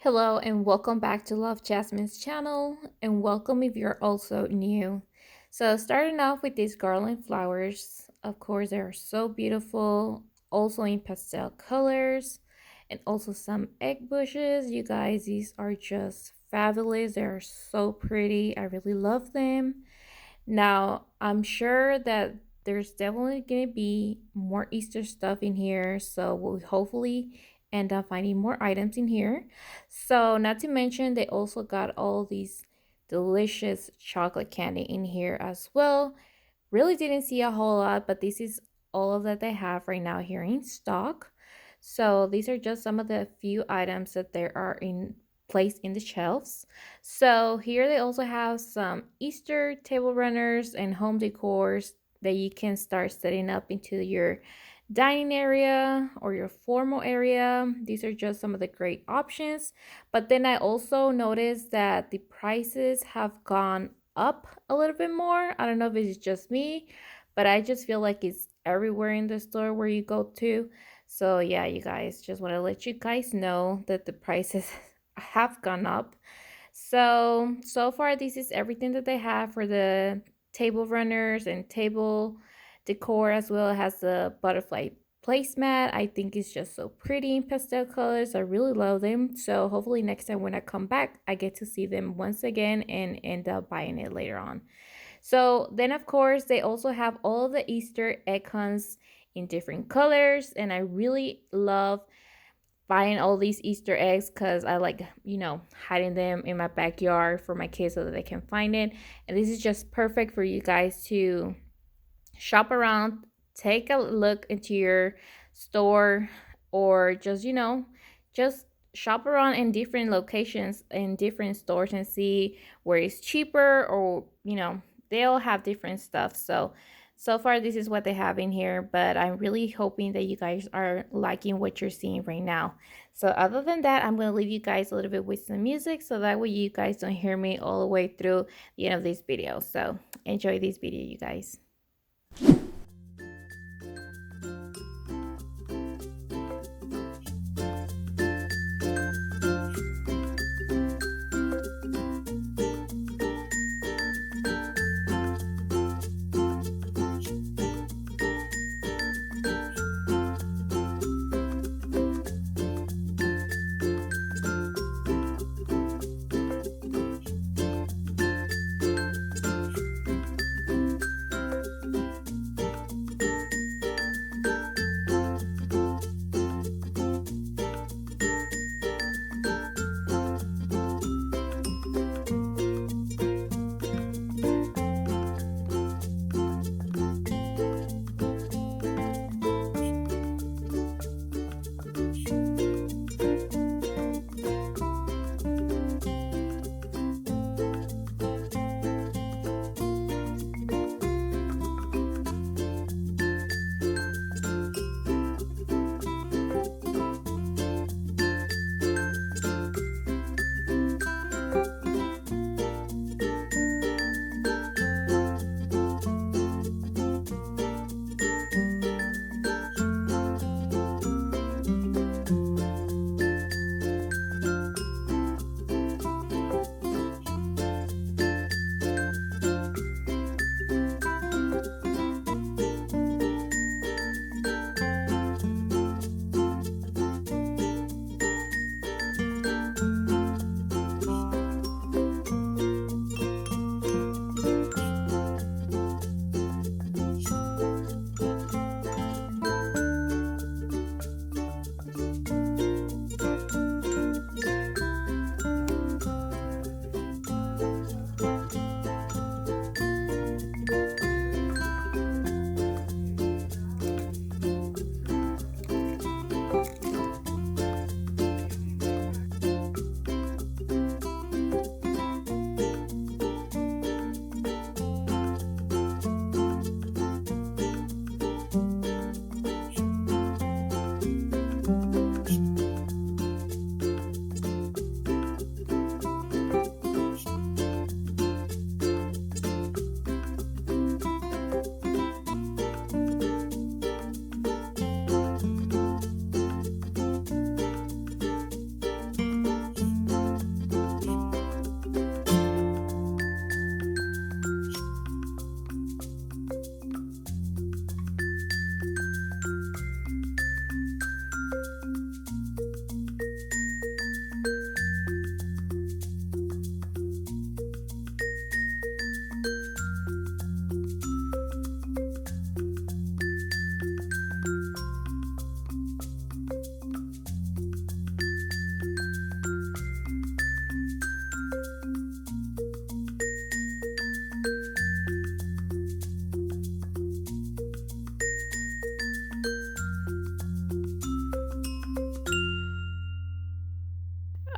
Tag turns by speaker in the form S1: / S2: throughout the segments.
S1: Hello and welcome back to Love Jasmine's channel, and welcome if you're also new. So starting off with these garland flowers, of course they are so beautiful, also in pastel colors, and also some egg bushes. You guys, these are just fabulous. They're so pretty. I really love them. Now, I'm sure that there's definitely going to be more Easter stuff in here, so we'll hopefully end up finding more items in here. So, not to mention, they also got all these delicious chocolate candy in here as well. Really didn't see a whole lot, but this is all of that they have right now here in stock. So these are just some of the few items that there are in place in the shelves. So here they also have some Easter table runners and home decors that you can start setting up into your dining area or your formal area. These are just some of the great options. But then I also noticed that the prices have gone up a little bit more. I don't know if it's just me, but I just feel like it's everywhere in the store where you go to. So yeah, you guys, just want to let you guys know that the prices have gone up. So far this is everything that they have for the table runners and table decor as well. It has the butterfly placemat. I think it's just so pretty in pastel colors. I really love them. So hopefully next time when I come back, I get to see them once again and end up buying it later on. So then of course they also have all of the Easter egg hunts in different colors, and I really love buying all these Easter eggs because I like, hiding them in my backyard for my kids so that they can find it. And this is just perfect for you guys to shop around, take a look into your store, or just, just shop around in different locations in different stores and see where it's cheaper, or, they all have different stuff. So far this is what they have in here, but I'm really hoping that you guys are liking what you're seeing right now. So other than that, I'm going to leave you guys a little bit with some music so that way you guys don't hear me all the way through the end of this video. So enjoy this video, you guys.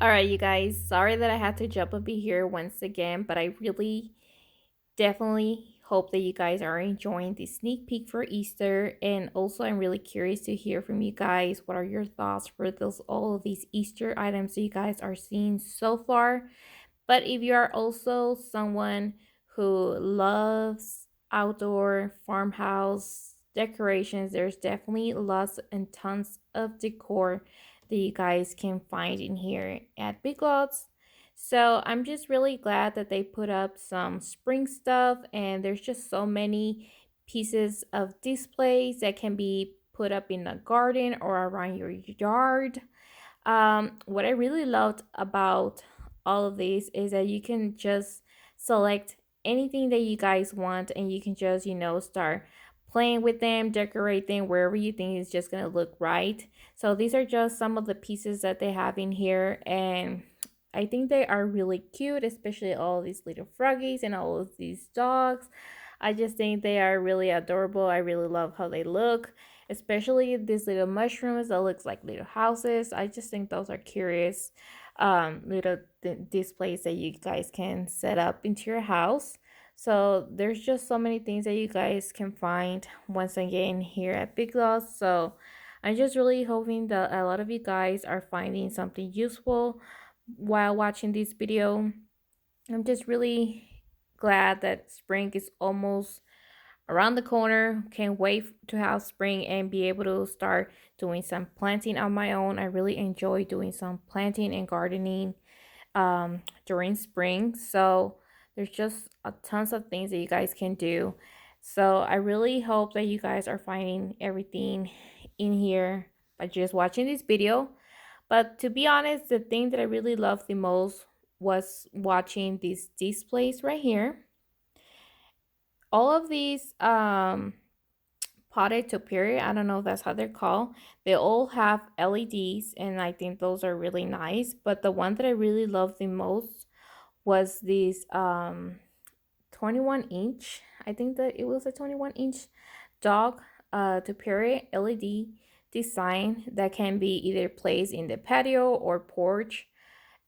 S1: All right, you guys. Sorry that I had to jump up in here once again, but I really definitely hope that you guys are enjoying the sneak peek for Easter. And also, I'm really curious to hear from you guys. What are your thoughts for those all of these Easter items that you guys are seeing so far? But if you are also someone who loves outdoor farmhouse decorations, there's definitely lots and tons of decor that you guys can find in here at Big Lots. So I'm just really glad that they put up some spring stuff, and there's just so many pieces of displays that can be put up in the garden or around your yard. What I really loved about all of these is that you can just select anything that you guys want, and you can just, start playing with them, decorate them wherever you think is just gonna look right. So these are just some of the pieces that they have in here, and I think they are really cute, especially all these little froggies and all of these dogs. I just think they are really adorable. I really love how they look, especially these little mushrooms that looks like little houses. I just think those are curious little displays that you guys can set up into your house. So there's just so many things that you guys can find once again here at Big Lots. So I'm just really hoping that a lot of you guys are finding something useful while watching this video. I'm just really glad that spring is almost around the corner. Can't wait to have spring and be able to start doing some planting on my own. I really enjoy doing some planting and gardening during spring. So there's just a tons of things that you guys can do. So I really hope that you guys are finding everything in here by just watching this video. But to be honest, the thing that I really loved the most was watching these displays right here. All of these potted topiary, I don't know if that's how they're called. They all have LEDs, and I think those are really nice. But the one that I really loved the most was this 21 inch. I think that it was a 21-inch dog topiary LED design that can be either placed in the patio or porch,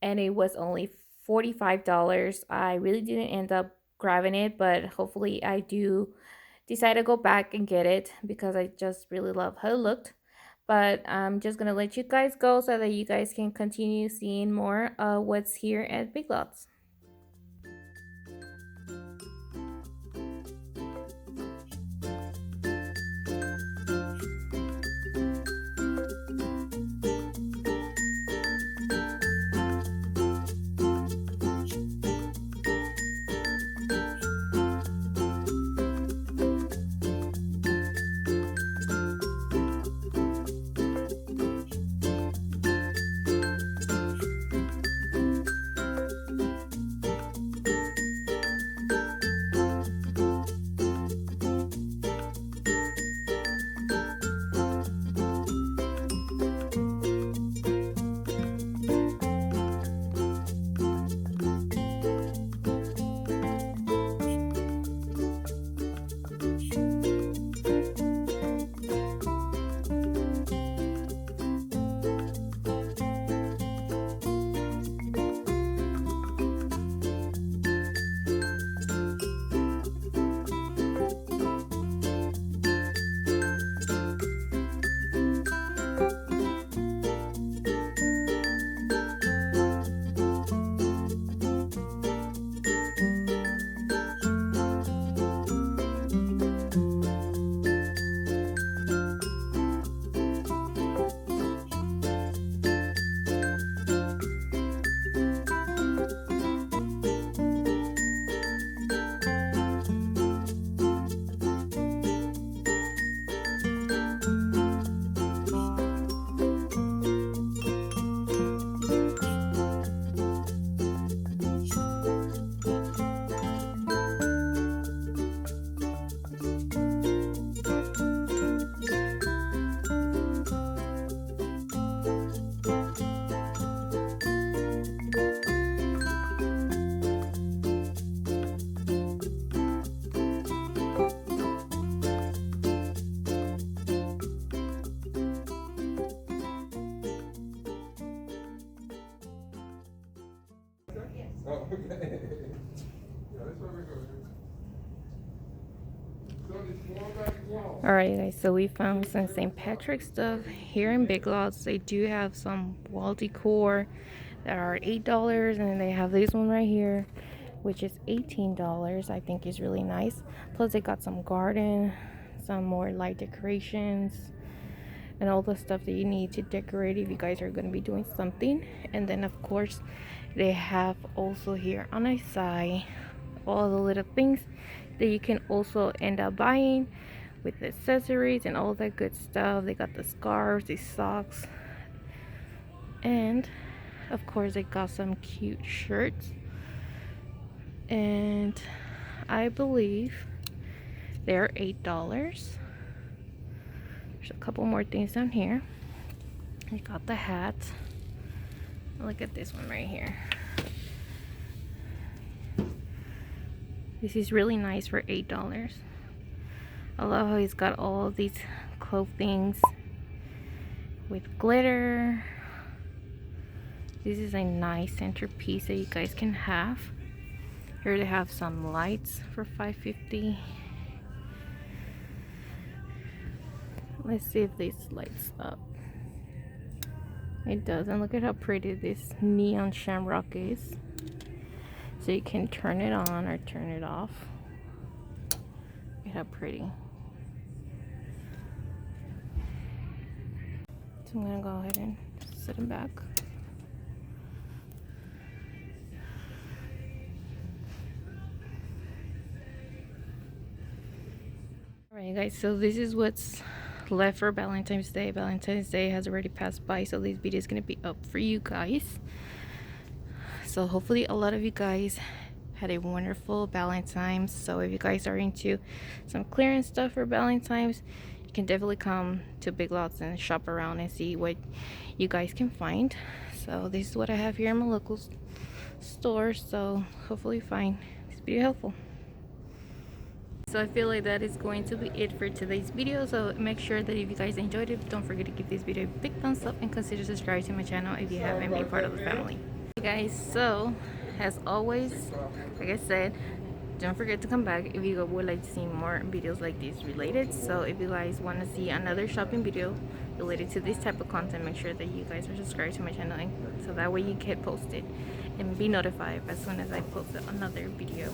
S1: and it was only $45. I really didn't end up grabbing it, but hopefully I do decide to go back and get it because I just really love how it looked. But I'm just gonna let you guys go so that you guys can continue seeing more what's here at Big Lots.
S2: Oh, okay. Yeah, that's where we're going.
S1: Alright guys, so we found some St. Patrick stuff here in Big Lots. They do have some wall decor that are $8, and then they have this one right here which is $18. I think is really nice. Plus they got some garden, some more light decorations, and all the stuff that you need to decorate if you guys are going to be doing something. And then of course they have also here on the side all the little things that you can also end up buying with the accessories and all that good stuff. They got the scarves, the socks, and of course they got some cute shirts. And I believe they're $8. There's a couple more things down here. I got the hat. Look at this one right here. This is really nice for $8. I love how he's got all of these clothings with glitter. This is a nice centerpiece that you guys can have. Here they have some lights for $5.50. Let's see if this lights up. It doesn't. Look at how pretty this neon shamrock is. So you can turn it on or turn it off. Look at how pretty. So I'm gonna go ahead and set them back. Alright guys, so this is what's left for Valentine's Day. Valentine's Day has already passed by, so this video is gonna be up for you guys. So hopefully a lot of you guys had a wonderful Valentine's. So if you guys are into some clearance stuff for Valentine's, you can definitely come to Big Lots and shop around and see what you guys can find. So this is what I have here in my local store. So hopefully you find this video helpful. So I feel like that is going to be it for today's video. So make sure that if you guys enjoyed it, don't forget to give this video a big thumbs up and consider subscribing to my channel if you haven't been part of the family. Okay guys, so as always, like I said, don't forget to come back if you would like to see more videos like this related. So if you guys want to see another shopping video related to this type of content, make sure that you guys are subscribed to my channel, and so that way you get posted and be notified as soon as I post another video.